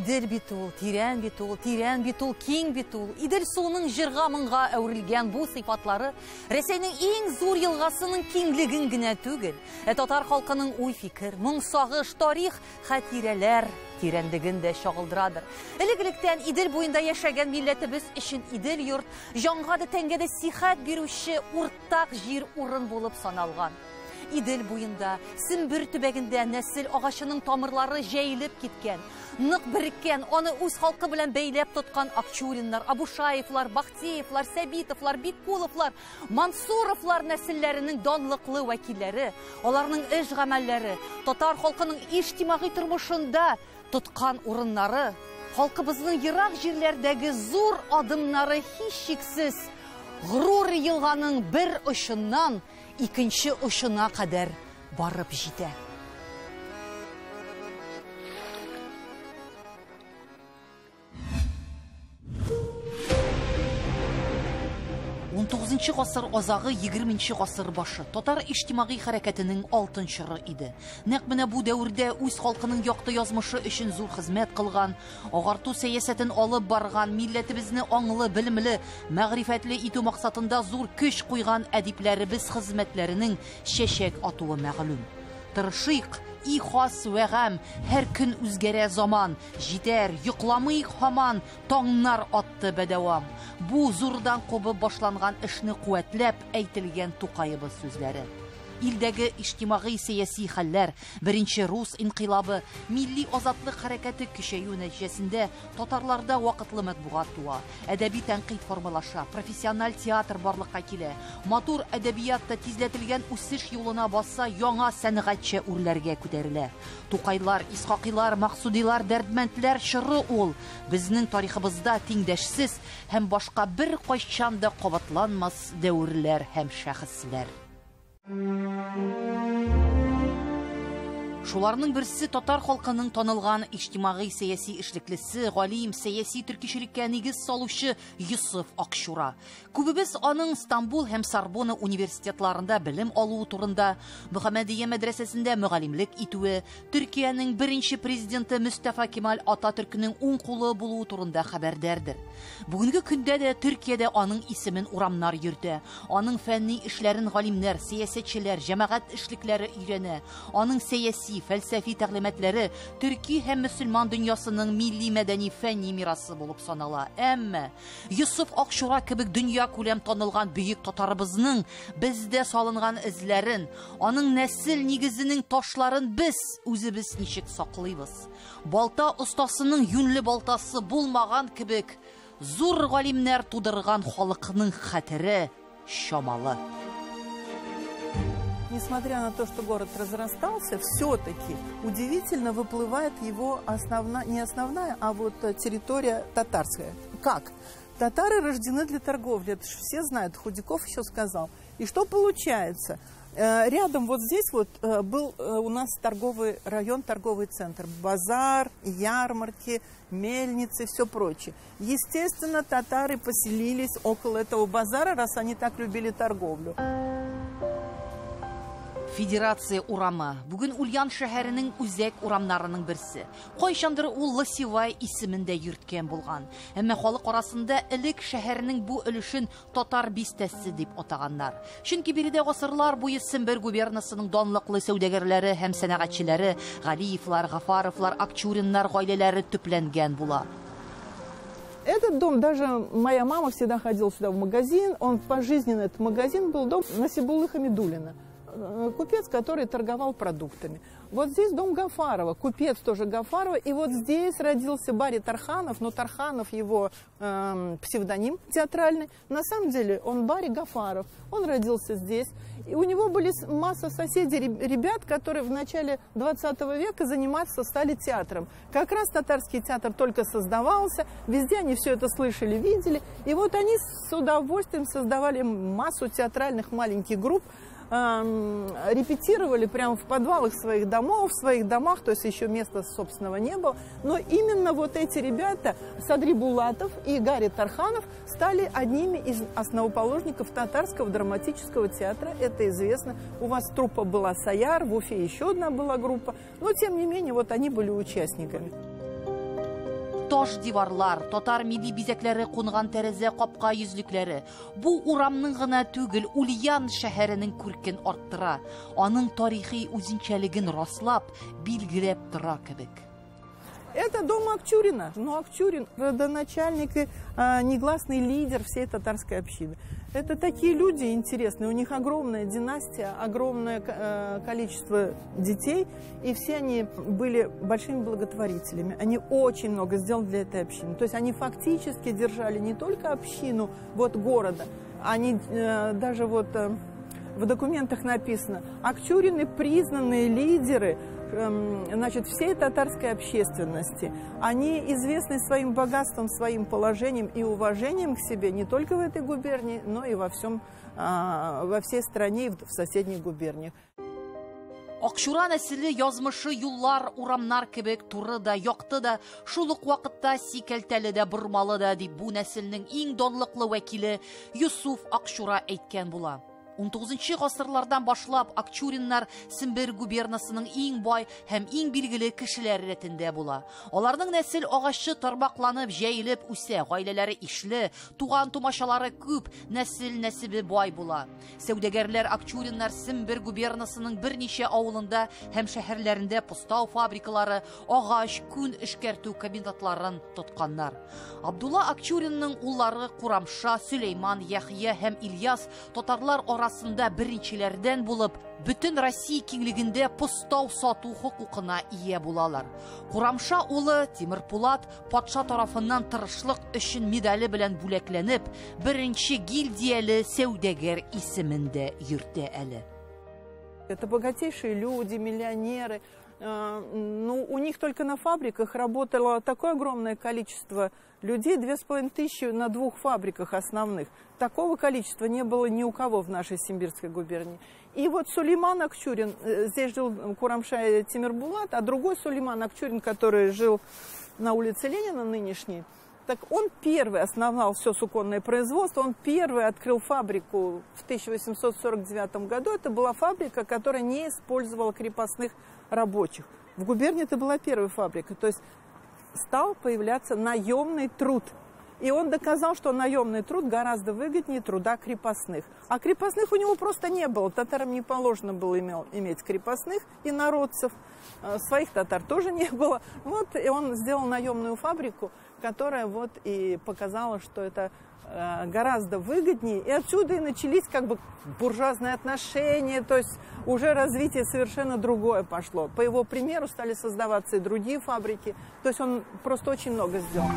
Идел битул, тирән битул, киң битул. Идел суының жырға мыңға әүрілген бұл сыйфатлары Рәсәйнең иң зур елғасының киңлеген генә түгел, татар халкының уй-фикер, моң-сагыш, тарих, хатирәләр тирәнлеген дә чагылдырадыр. Элек-электән Идел буенда яшәгән милләтебез өчен Идел йорт җанга да тәнгә дә сихәт бирүче уртак җир урын булып саналган. Идел буенда, Сембер төбәгендә нәсел агачының тамырлары җәелеп киткән, нык береккән, аны үз халкы белән бәйләп тоткан Акчуриннар, Абушаевлар, Бахтиевлар, Сәбитовлар, Биккуловлар, Мансуровлар нәселләренең данлыклы вәкилләре, аларның эш гамәлләре, татар халкының иҗтимагый тормышында тоткан урыннары, халкыбызның ерак җирләрдәге зур адымнары һичшиксез Горур елганың бер очыннан икенче очына кадәр барып җитә. 19-нчы гасыр азагы 20-нчы гасыр башы татар иҗтимагый хәрәкәтенең алтын чоры иде. Нәкъ менә бу дәврдә үз халкының якты язмышы өчен зур хезмәт кылган, агарту сәясәтен алып барган, милләтебезне аңлы, белемле, мәгърифәтле итү максатында зур көч куйган әдипләребез хезмәтләренең чәчәк атуы мәгълүм. Тырышыйк, и хас вә гам, һәр көн үзгәрә заман, җитәр, йокламыйк һаман, таңнар атты бәдәвам. Бу зурдан кубып башланган эшне куәтләп әйтелгән Тукайыбыз сүзләре. Илдәге иҗтимагый сәяси хәлләр, беренче рус инкыйлабы, милли азатлык хәрәкәте көчәю нәтиҗәсендә татарларда вакытлы матбугат туа, әдәби тәнкыйть формалаша, профессиональ театр барлыкка килә, матур әдәбиятта тизләтелгән үсеш юлына баса, яңа сәнгатьчә үрләргә күтәрелә. Тукайлар, Исхакилар, Максудилар, Дәрдмәндләр чоры ул безнең тарихыбызда тиңдәшсез һәм башка бер кайчан да кабатланмас дәврләр һәм шәхесләр. Шуларның берсе татар халкының танылган иҗтимагый сәяси эшлеклесе, галим, сәяси төркишелеккә нигез салучы Йосыф Акчура. Күбебез аның Стамбул һәм Сорбонна университетларында белем алуы турында, Мөхәммәдия мәдрәсәсендә мөгаллимлек итүе, Төркиянең беренче президенты Мустафа Кемаль Ататürkнең уң кулы булуы турында хәбәрдәрдер. Бүгенге көндә дә Төркиядә аның исемен урамнар йөртә, аның фәнни эшләрен галимнәр, сәясәтчеләр, җәмәгать эшлекләре өйрәнә, аның сәяси фәлсәфи тәгълиматлары төрки һәм мөселман дөньясының милли мәдәни фәнни мирасы булып санала. Әмма Йосыф Акчура кебек дөнья күләм танылган бөек татарыбызның бездә салынган эзләрен, аның нәсел нигезенең ташларын без үзебез ничек саклыйбыз? Балта остасының юнле балтасы булмаган кебек зур галимнәр тудырган халыкның хәтере чамалы. Несмотря на то, что город разрастался, все-таки удивительно выплывает его не основная, а вот территория татарская. Как? Татары рождены для торговли, это же все знают, Худяков еще сказал. И что получается? Рядом вот здесь вот был у нас торговый район, торговый центр, базар, ярмарки, мельницы, все прочее. Естественно, татары поселились около этого базара, раз они так любили торговлю. Федерация урамы. Бүген Ульян шәһәренең үзәк урамнарының берсе. Кайчандыр ул Лосевай исемендә йөрткән булган. Әмма халык арасында элек шәһәрнең бу өлешен татар бистәсе дип атаганнар. Чөнки биредә гасырлар буе Сембер губернасының данлыклы сәүдәгәрләре һәм сәнәгатьчеләре Галиевлар, Гафаровлар, Акчуриннар гаиләләре төпләнгән була. Этот дом, даже моя мама всегда ходила сюда в магазин, он пожизненно, этот магазин был дом Насибуллы Хамидуллина. Купец, который торговал продуктами. Вот здесь дом Гафарова, купец тоже Гафарова. И вот здесь родился Барри Тарханов, но Тарханов его псевдоним театральный. На самом деле он Барри Гафаров. Он родился здесь. И у него были масса соседей, ребят, которые в начале 20 века заниматься стали театром. Как раз татарский театр только создавался, везде они все это слышали, видели. И вот они с удовольствием создавали массу театральных маленьких групп, репетировали прямо в подвалах своих домов, в своих домах, то есть еще места собственного не было. Но именно вот эти ребята, Садри Булатов и Гарри Тарханов, стали одними из основоположников татарского драматического театра. Это известно. У вас труппа была Саяр, в Уфе еще одна была группа. Но тем не менее, вот они были участниками. таш диварлар, татар милли бизәкләре кунган тәрәзә капка йөзлекләре бу урамның гына түгел, Ульян шәһәренең күркен арттыра, аның тарихи үзенчәлеген раслап, билгеләп тора кебек. Это дом Акчурина. Но Акчурин – родоначальник и негласный лидер всей татарской общины. Это такие люди интересные. У них огромная династия, огромное количество детей. И все они были большими благотворителями. Они очень много сделали для этой общины. То есть они фактически держали не только общину города. Они даже в документах написано: Акчурины – признанные лидеры всей татарской общественности. Они известны своим богатством, своим положением и уважением к себе не только в этой губернии, но и во всей стране и в соседних губерниях. Акчура нәселе язмышы юллар, урамнар кебек туры да, якты да, шул ук вакытта сикәлтәле дә, бормалы да дип бу нәселнең иң данлыклы вәкиле Юсуф Акчура әйткән була. 19-нчы гасырлардан башлап Акчуриннар Сембер губернасының иң бай һәм иң билгеле кешеләре рәтендә була. Аларның нәсел агачы тармакланып, җәелеп үсә, гаиләләре ишле, туган тумашалары күп, нәсел бай була. Сәүдәгәрләр Акчуриннар Сембер губернасының берничә авылында һәм шәһәрләрендә постау фабрикалары, агач, күн эшкәртү комбинатларын тотканнар. Абдулла Акчуринның уллары Курамша, Сөләйман, Яхья һәм Ильяс татарлар арасында беренчеләрдән булып, бөтен Россия киңлегендә постау сату хукукына ия булалар. Курамша улы Тимер Пулат патша тарафыннан тырышлык өчен медале белән бүләкләнеп, беренче гильдияле сәүдәгәр исемендә йөртә әле. Это богатейшие люди, миллионеры. У них только на фабриках работало такое огромное количество людей, 2500 на 2 фабриках основных. Такого количества не было ни у кого в нашей Симбирской губернии. И Сулейман Акчурин, здесь жил Курамша и Тимир Булат, а другой Сулейман Акчурин, который жил на улице Ленина нынешней, так он первый основал все суконное производство, он первый открыл фабрику в 1849 году. Это была фабрика, которая не использовала крепостных рабочих. В губернии это была первая фабрика. То есть стал появляться наемный труд. И он доказал, что наемный труд гораздо выгоднее труда крепостных. А крепостных у него просто не было. Татарам не положено было иметь крепостных инородцев. Своих татар тоже не было. И он сделал наемную фабрику, которая и показала, что это гораздо выгоднее. И отсюда и начались буржуазные отношения, то есть уже развитие совершенно другое пошло. По его примеру стали создаваться и другие фабрики. То есть он просто очень много сделал.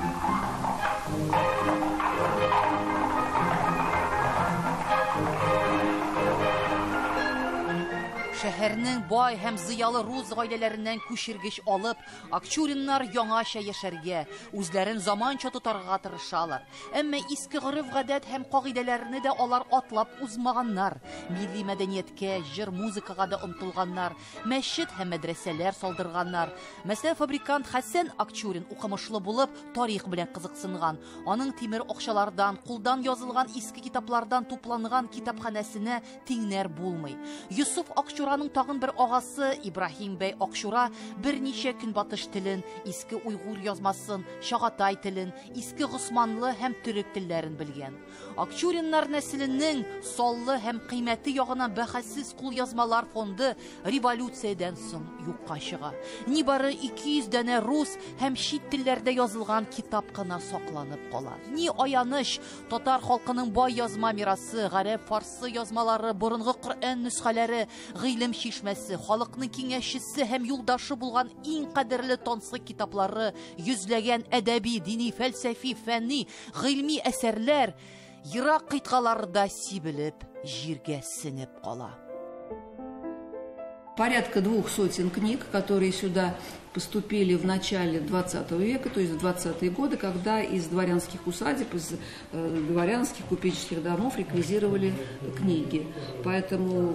Шәһәрнең бай һәм зыялы рус гаиләләреннән күчергеч алып, Акчуриннар яңаша яшәргә, үзләрен заманча тотарга тырышалар. Әмма иске гореф-гадәт һәм кагыйдәләрне дә алар атлап узмаганнар. Милли мәдәнияткә, җыр, музыкага да омтылганнар, мәчет һәм мәдрәсәләр салдырганнар. Мәсәлән, фабрикант Хәсән Акчурин укымышлы булып, тарих белән кызыксынган. Аның тимер акчалардан, кулдан язылган иске китаплардан тупланган китапханәсенә тиңнәр булмый. Юсуф Акчураның тагын бер агасы Ибраһим бәй Акчура берничә көнбатыш телен, иске уйгыр язмасын, Шагатай телен, иске госманлы һәм төрек телләрен белгән. Акчуриннар нәселенең саллы һәм кыйммәте ягыннан бәхәссез кулъязмалар фонды революциядән соң юкка чыга. Нибары 200 дәнә рус һәм чит телләрдә язылган китап кына сакланып кала. Ни аяныч, татар халкының бай язма мирасы, гарәп, фарсы язмалары, борынгы Коръән нөсхәләре, гыйлем чишмәсе, халыкның киңәшчесе һәм юлдашы булган иң кадерле тонсы китаплары, йөзләгән әдәби, дини, фәлсәфи, фәнни, гыйльми әсәрләр ерак кыйтгаларда сибелеп, җиргә сеңеп кала. Порядка 200 книг, которые сюда поступили в начале 20 века, то есть в 20-е годы, когда из дворянских усадеб, из дворянских купеческих домов реквизировали книги. Поэтому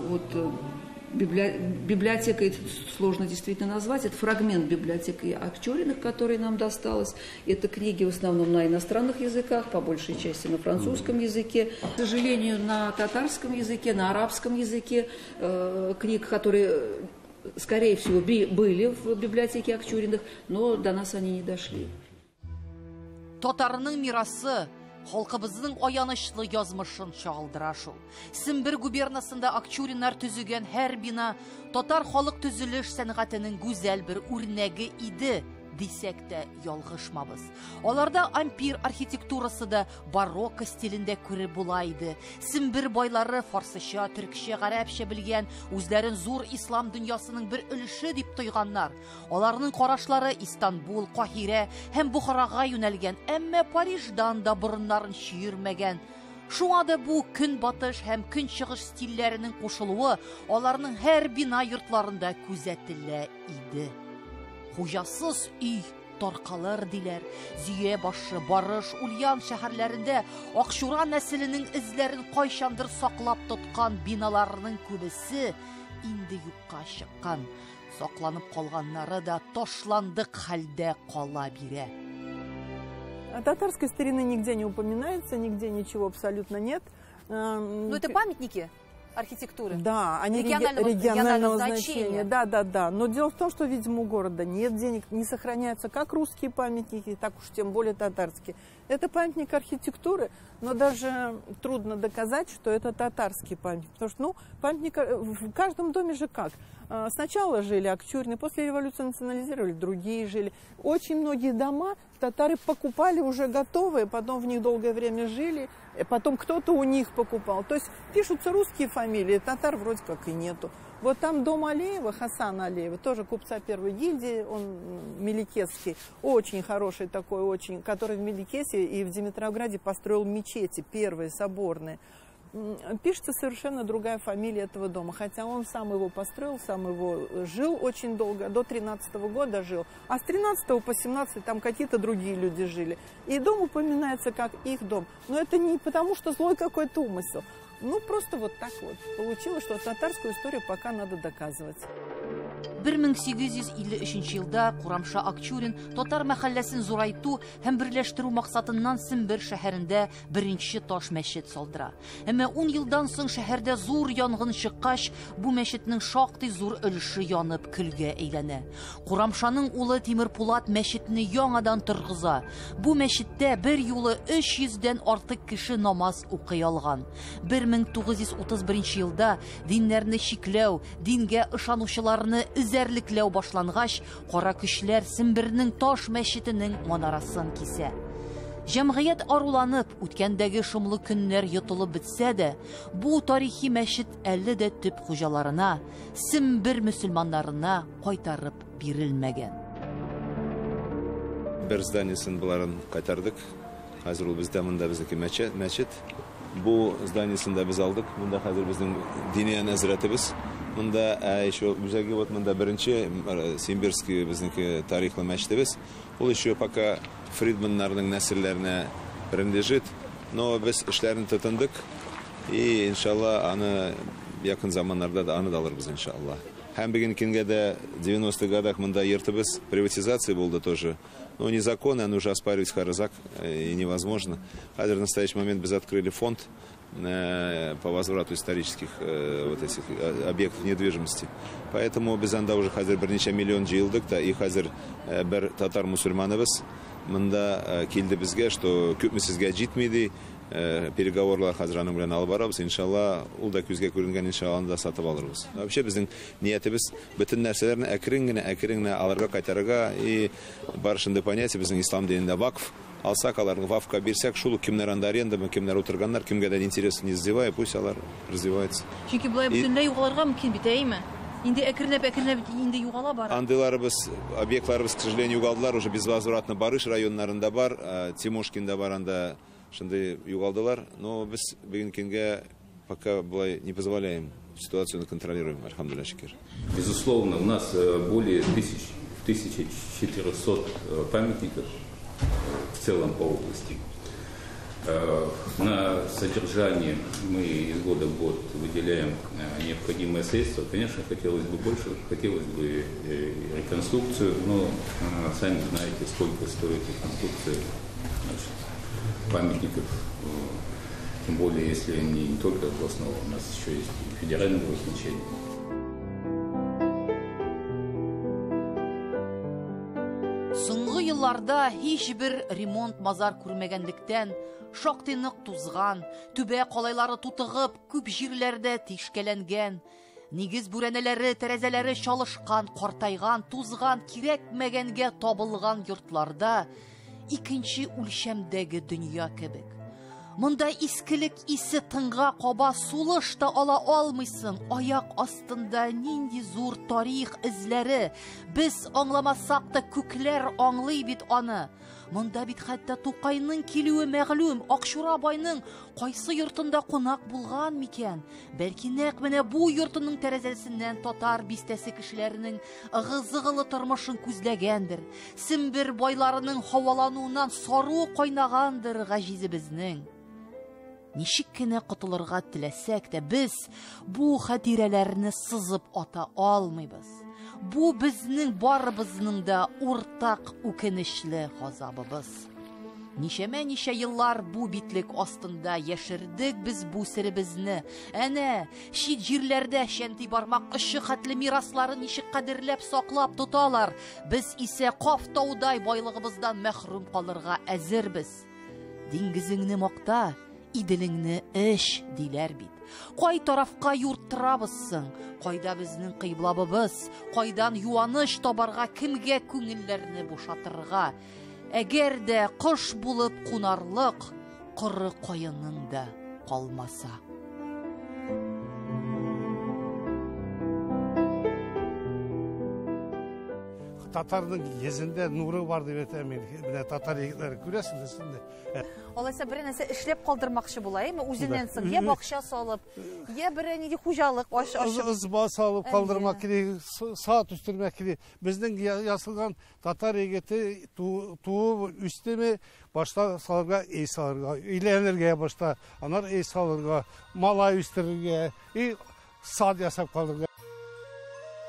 библиотека, это сложно действительно назвать, это фрагмент библиотеки Акчуриных, который нам досталось. Это книги в основном на иностранных языках, по большей части на французском языке. К сожалению, на татарском языке, на арабском языке книг, которые, скорее всего, были в библиотеке Акчуриных, но до нас они не дошли. Татарының мирасы халкыбызның аянычлы язмышын чагылдыра шул. Сембер губернасында Акчуриннар төзегән һәр бина татар халык төзелеш сәнгатенең гүзәл бер үрнәге иде. Дисәк тә ялгышмабыз. Аларда ампир архитектурасы да барокко стилендә күреп була иде. Сембер байлары фарсыча, төркчә, гарәпчә белгән, үзләрен зур ислам дөньясының бер өлеше дип тойганнар. Аларның карашлары Истанбул, Каһирә һәм Бухарага юнәлгән, әмма Париждан да борыннарын чиермәгән. Шуңа да бу көнбатыш һәм көнчыгыш стильләренең кушылуы аларның һәр бина йортларында күзәтелә иде. Хуҗасыз үй таркалыр диләр. Зөя башы, Барыш, Ульян шәһәрләрендә Акчура нәселенең эзләрен кайчандыр саклап тоткан биналарның күбесе инде юкка чыккан. Сакланып калганнары да ташландык хәлдә кала бирә. О татарской старины нигде не упоминается, нигде ничего абсолютно нет. Ну это памятники архитектуры. Да, они регионального значения. Да. Но дело в том, что, видимо, у города нет денег, не сохраняются как русские памятники, так уж тем более татарские. Это памятник архитектуры, но даже трудно доказать, что это татарский памятник. Потому что, памятник в каждом доме же как? Сначала жили акчурины, после революции национализировали, другие жили. Очень многие дома татары покупали уже готовые, потом в них долгое время жили, потом кто-то у них покупал. То есть пишутся русские фамилии, татар вроде как и нету. Вот там дом Алиева, Хасана Алиева, тоже купца первой гильдии, он меликесский, очень хороший такой, очень, который в Меликесе и в Димитровграде построил мечети, первые соборные. Пишется совершенно другая фамилия этого дома, хотя он сам его построил, сам его жил очень долго, до 13-го года жил, а с 13 по 17 там какие-то другие люди жили. И дом упоминается как их дом, но это не потому, что злой какой-то умысел. Просто вот так вот получилось, что татарскую историю пока надо доказывать. 1853 елда Курамша Акчурин татар мәхәлләсен зурайту һәм берләштерү максатыннан Сембер шәһәрендә беренче таш мәчет салдыра. Әмма 10 елдан соң шәһәрдә зур янгын чыккач, бу мәчетнең шактый зур өлеше янып көлгә әйләнә. Курамшаның улы Тимер Пулат мәчетне яңадан торгыза. Бу мәчеттә бер юлы 300дән артык кеше намаз укый алган. 1931 елда диннәрне чикләү, дингә ышанучыларны үзәрлекләү башлангач, кара көчләр Сембернең таш мәчетенең манарасын кисә. Җәмгыять аруланып, үткәндәге шомлы көннәр йотылып бетсә дә, бу тарихи мәчет әле дә төп хуҗаларына, Сембер мөселманнарына кайтарып бирелмәгән. Бер зданиесен буларын кайтардык. Хәзер ул бездә монда безнеке мәчет. Бу зданиесен дә без алдык. Монда хәзер безнең дини нәзрәтебез. Монда еще үзәге вот монда беренче Семберский безнеке тарихлы мәчетебез. Ул еще пока Фридманнарның нәселләренә принадлежит, но без эшләрне тотындык и иншалла аны якын заманнарда да аны да алырбыз иншалла. Һәм бүгенге дә 90-х годах монда йортыбыз приватизация булды тоже. Но незаконно, оно уже оспаривать харзак и невозможно. Хәзер в настоящий момент без открыли фонд по возврату исторических вот этих объектов недвижимости. Поэтому без анда уже хәзер берничә миллион җыелдык та и хәзер бер татар мусульманыбыз монда килде безгә, что күпме сезгә җитмиде, переговорлар хәзер аның белән алып барабыз. Иншалла, ул да күзгә күренгән, иншалла анда сатып алырбыз. Вообще безнең ниятебез бөтен нәрсәләрне әкрен генә алырга, кайтарырга и барышында понятие безнең ислам динендә вакф. Алсак аларны вакфка бирсәк, шул кемнәр анда арендамы, кемнәр утырганнар, кемгә дә интерес не сдевая, пусть алар развиваются. Чөнки булай бөтенләй югалырга мөмкин бит, әйме? Инде әкренләп инде югала бара. Андыларыбыз, объектларыбыз, к сожалению, югалдылар, уже безвозвратно Барыш районнарында бар, Тимошкинда бар, анда шундай югалдылар, но без бүгенге пока булай не позволяем ситуацию контролируем, альхамдулилля шикер. Безусловно, у нас более 1400 памятников в целом по области. На содержание мы из года в год выделяем необходимые средства. Конечно, хотелось бы больше, хотелось бы реконструкцию, но сами знаете, сколько стоит реконструкция памятников, тем более, если они не только областного, у нас еще есть и федерального значения. елларда һич бер ремонт мазар күрмәгәнлектән, шактый нык тузган, түбә калайлары тутыгып, күп җирләрдә тишкәләнгән, нигез бүрәнәләре, тәрәзәләре чалышкан, картайган, тузган, кирәкмәгәнгә табылган йортларда икенче үлчәмдәге дөнья кебек. Монда искелек исе тыңга каба, сулыш та ала алмыйсың. Аяк астында нинди зур тарих эзләре. Без аңламасак та күкләр аңлый бит аны. Монда бит хәтта Тукайның килүе мәгълүм. Акчура байның кайсы йортында кунак булган микән? Бәлки нәкъ менә бу йортының тәрәзәсеннән татар бистәсе кешеләренең ыгы-зыгылы тормышын күзләгәндер. Сембер байларының һавалануыннан сару кайнагандыр гаҗизебезнең. Ничек кенә котылырга теләсәк тә, без бу хатирәләрне сызып ата алмыйбыз. Бу безнең барыбызның да уртак үкенечле газабыбыз. Ничә еллар бу битлек астында яшердек без бу серебезне. Әнә, шит җирләрдә шәнти бармак ошы хәтле мирасларын ничек кадерләп саклап тоталар. Без исә Кафтаудай байлыгыбыздан мәхрүм калырга әзербез. Диңгезеңне макта, иделеңне эш диләр бит. Кай тарафка юрттырабыз соң? Кайда безнең кыйблабыбыз? Кайдан юаныш табарга, кемгә күңелләрне бушатырга? Әгәр дә кыш булып кунарлык, коры каенның да калмаса. Татардың езінде нуры бар деп әйтәм мен. Менә татар егетләре күрәсез инде. Алайса бер нәрсә эшләп калдырмакчы була, үзеннән соң я бакча салып, я бер нинди хуҗалык ачып, ызба салып калдырмак кирәк, саат үстермәк кирәк. Безнең ясалган татар егете туып үстеме башта салырга, эй салырга, өйләнергә башта, анар эй салырга, малай үстерергә, и сад ясап калырга.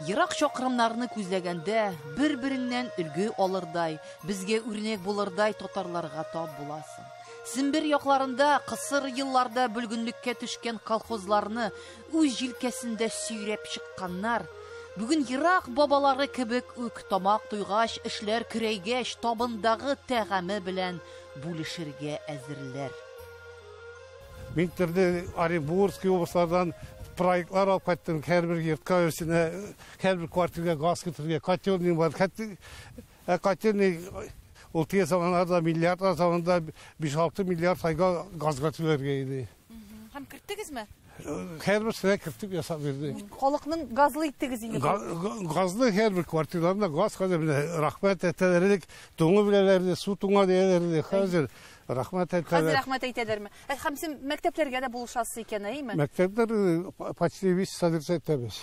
Ерак чакрымнарны күзләгәндә, бер-береңнән өлгү алырдай, безгә үрнәк булырдай татарларга тап буласың. Сембер якларында кысыр елларда бүлгенлеккә төшкән колхозларны үз җилкәсендә сөйрәп чыкканнар, бүген ерак бабалары кебек үк тамак туйгач, эшләр көрәйгәч, табындагы тәгаме белән бүлешергә әзерләр. Мин Оренбургский облыстардан проектлар алып кайттым, һәрбер йортка өсенә, һәрбер квартирага газ китерергә, котельный бар. Котельный ул тиз заманнарда миллиард заманда 5-6 миллиард айга газга түләргә иде. Һәм кирттегезме? Һәрберсенә кертеп ясап бирде. Халыкның газлы иттегез инде. Газлы һәрбер квартираларда газ хәзер менә рәхмәт әйтәләр, туңы беләләр, су туңа дияләр, хәзер рәхмәт әйтәләр. Хәзер рәхмәт әйтәләрме? Һәм сез мәктәпләргә дә булышасыз икән, әйме? Мәктәпләр почти весь содержательбез.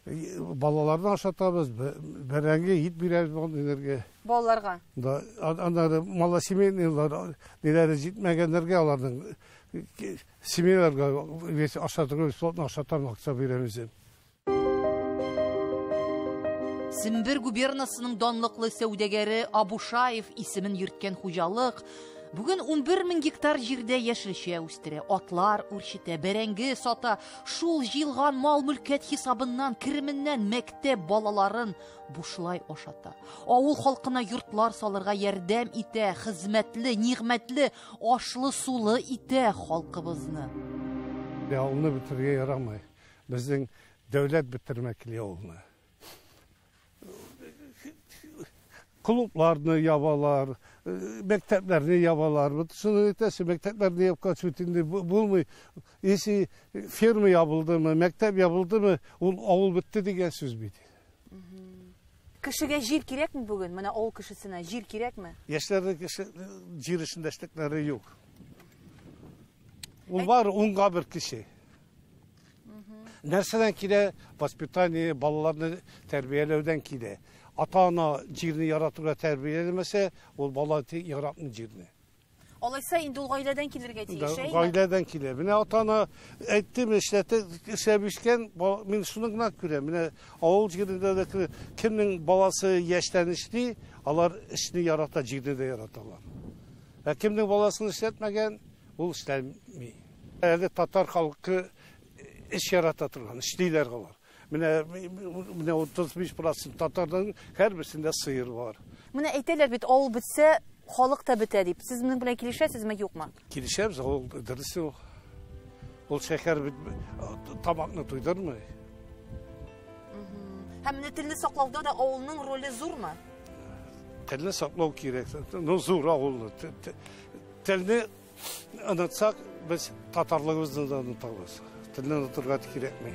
Балаларны ашатабыз, бәрәңге ит бирәбез балаларга. Балаларга. Да, аннары малосемейныйлар, ниләре җитмәгәннәргә аларның семьяларга весь ашатырга, сотны ашатарга акча бирәбез. Сембер губернасының данлыклы сәүдәгәре Абушаев исемен йөрткән хуҗалык бүген 11 000 гектар җирдә яшелчә үстерә, атлар үрчетә, бәрәңге сата, шул җыелган мал-мөлкәт хисабыннан, кеременнән мәктәп балаларын бушлай ашата. Авыл халкына йортлар салырга ярдәм итә, хезмәтле, нигъмәтле, ашлы-сулы итә халкыбызны. Авылны бетерергә ярамый. Безнең дәүләт бетермәкли авылны. Klublarını yabalar, mekteplerini yabalar. Şunu ötesi mekteplerini yapkaç bütünde bulmuyor. Esi firma yapıldı mı, mektep yapıldı mı, avul bitti diye söz bidi. Kişiye jir kirekmi bugün? Mana avul kişisine jir kirekmi? Yaşlarda jir işindəşlikləri yok. Var onqa bir kişi. Nərsədən kide, vaspitaniye, balalarını tərbiyəlövdən kide. Ata-ana cirini yaratırga tərbiyə edilməsə, o bala yaratmır cirini. Olaysa indi ol ailədən kilirgə deyişə? Ailədən kilir. Minə ata-ana etdim, işləmişkən, min şununla görə, minə avul cirində də kimin balası yeşlənişdi, alar işini yarata, cirini də yaratarlar. Kimin balasını işlətməgən, o işləmir. Əli tatar xalqı iş yaratatırlar, işləylər qalar. Mine 35% Tatarların her birisinde sıyır var. Менә әйтәләр бит, авыл бетсә, халык та бетә дип. Сез моның белән килешәсезме, юкмы? Килешәбез, ул дөрес ул. Ул шәкәр тамакны туйдырмый. Һәм менә телне саклауда да авылның роле зурмы? Телне саклау кирәк. Ну, зур авылны. Телне онытсак, без татарлыгыбызны да онытабыз. Телне онытырга кирәкми.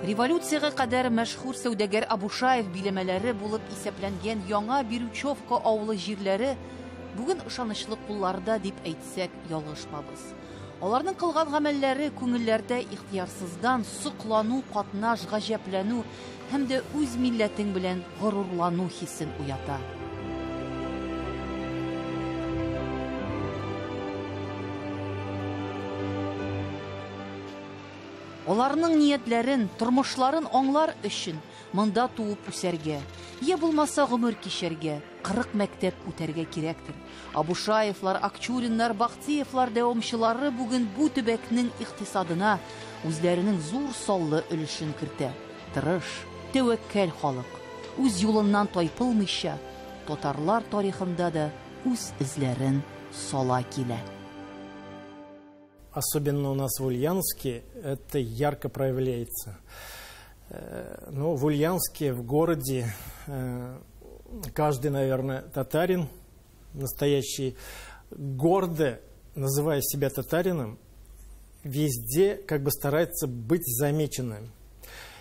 Революцияга кадәр мәшһүр сәүдәгәр Абушаев биләмәләре булып исәпләнгән яңа Бирючевка авылы җирләре бүген ышанычлы кулларда дип әйтсәк ялгышмабыз. Аларның кылган гамәлләре күңелләрдә ихтыярсыздан соклану, катнаш, гаҗәпләнү һәм дә үз милләтең белән горурлану хисен уята. Аларның ниятләрен, тормышларын аңлар өчен монда туып үсәргә, я булмаса гомер кичәргә, 40 мәктәп үтәргә кирәктер. Абушаевлар, Акчуриннар, Бахтиевлар дәвамчылары бүген бу төбәкнең икътисадына үзләренең зур саллы өлешен кертә. Тырыш, тәвәккәл халык, үз юлыннан тайпылмыйча, татарлар тарихында да үз эзләрен сала килә. Особенно у нас в Ульяновске это ярко проявляется. Ну, в Ульяновске, в городе, каждый, наверное, татарин, настоящий, гордо называя себя татарином, везде как бы старается быть замеченным.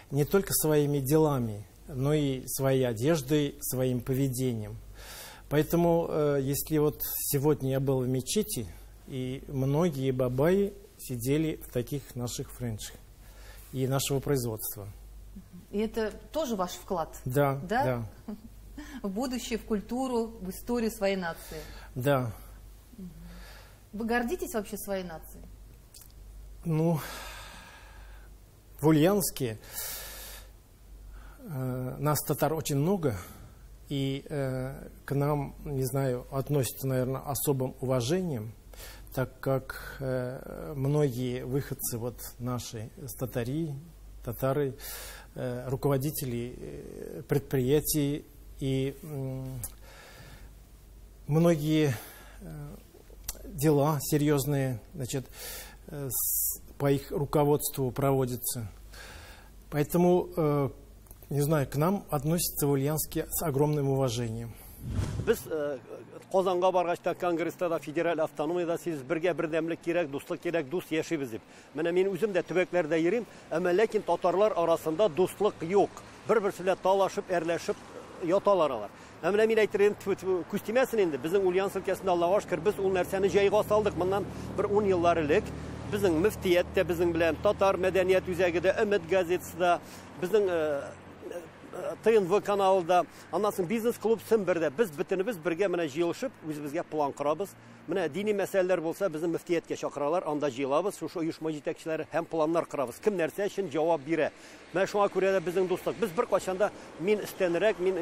Не только своими делами, но и своей одеждой, своим поведением. Поэтому, если вот сегодня я был в мечети, и многие бабаи сидели в таких наших френчах и нашего производства. И это тоже ваш вклад? Да, да. В будущее, в культуру, в историю своей нации? Да. Вы гордитесь вообще своей нацией? Ну, в Ульяновске нас татар очень много, и к нам, не знаю, относятся, наверное, особым уважением, так как многие выходцы вот наши татары, руководители предприятий и многие дела серьезные, значит, по их руководству проводятся. Поэтому, не знаю, к нам относятся в Ульяновске с огромным уважением. Biz Qozonga bargachda kongressda da federal avtonomiyada siz birga birdamlik kerak, do'stlik kerak, do'st yashaymiz deb. Mana men o'zim da tubaklarda yirim, ammo lekin tatarlar orasida do'stlik yo'q. Bir-birisi bilan talashib, erlashib yotalar. Ammo men aytayım, kustimasin endi bizning Ulyanovsk өлкәсендә Allohga shukr biz u narsani joyiga saldik. Bundan bir 10 yillar ilk bizning muftiyatda bizning bilan Tatar madaniyat үзәгидә Umid gazetasida bizning TNV kanalida, anlasın biznes klub Simbirdə biz bütünübüz birgə mənə jiyilişib, özümüzgə plan qırabız. Mənə dini məsələlər bolsa bizim müftiyətə çağıralar, anda jiyilabız, şu uyuşma җитәкчеләре həm planlar qırabız. Kim нәрсә üçün cavab bирә. Mən şuna görə də bizning dostluq. Biz bir qaçanda min istənirək, min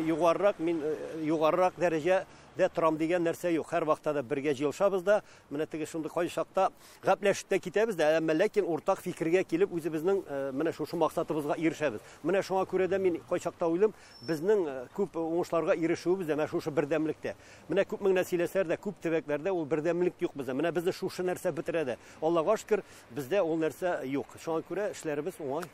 yuqarıraq dərəcədə turam degan нәрсә юк. Һәр вакытта да бергә җыелышабыз да, менә теге шундый кай шакта гәпләшеп тә китәбез дә, әмма ләкин уртак фикергә килеп үзебезнең менә шушы максатыбызга ирешәбез. Менә шуңа күрә дә мин кай шакта уйлым, безнең күп уңышларга ирешүебез дә менә шушы бердәмлектә. Менә күп мең нәсилләр дә күп төбәкләрдә ул бердәмлек юк бездә. Менә безне шушы нәрсә бетерә дә. Аллага шөкер, бездә ул нәрсә юк. Шуңа күрә эшләребез уңай.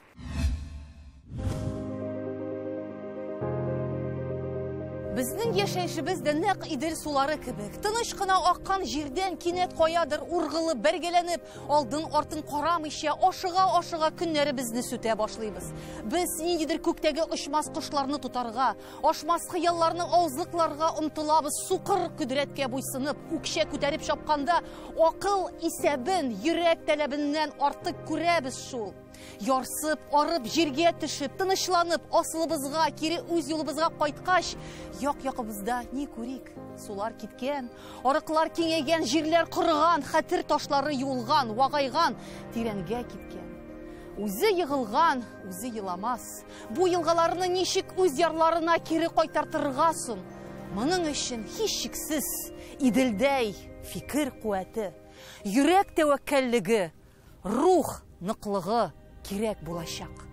Безнең яшәешебез дә нәкъ Идел сулары кебек. Тыныч кына аккан җирдән кинәт каядыр ургылып, бергәләнеп, алдын-артын карамыйча, ашыга көннәребезне сүтә башлыйбыз. Без ниндидер күктәге очмас кошларны тутарга, ашмас хыялларны авызлыкларга омтылабыз, сукыр көдрәткә буйсынып, үкчә күтәреп чапканда, акыл исәбен, йөрәк талабыннан артык күрәбез шул. Ярсып, арып, җиргә төшеп, тынычланып, асылыбызга, кире үз юлыбызга кайткач, як-ягыбызда ни күрик? Сулар киткән, арыклар киңәйгән, җирләр корыган, хәтер ташлары юылган, вагайган, тирәнгә киткән. Үзе егылган, үзе еламас. Бу елгаларны ничек үз ярларына кире кайтартырга соң? Моның өчен һичшиксез Иделдәй фикер куәте, йөрәк тәвәккәллеге, рух ныклыгы кирәк булачак.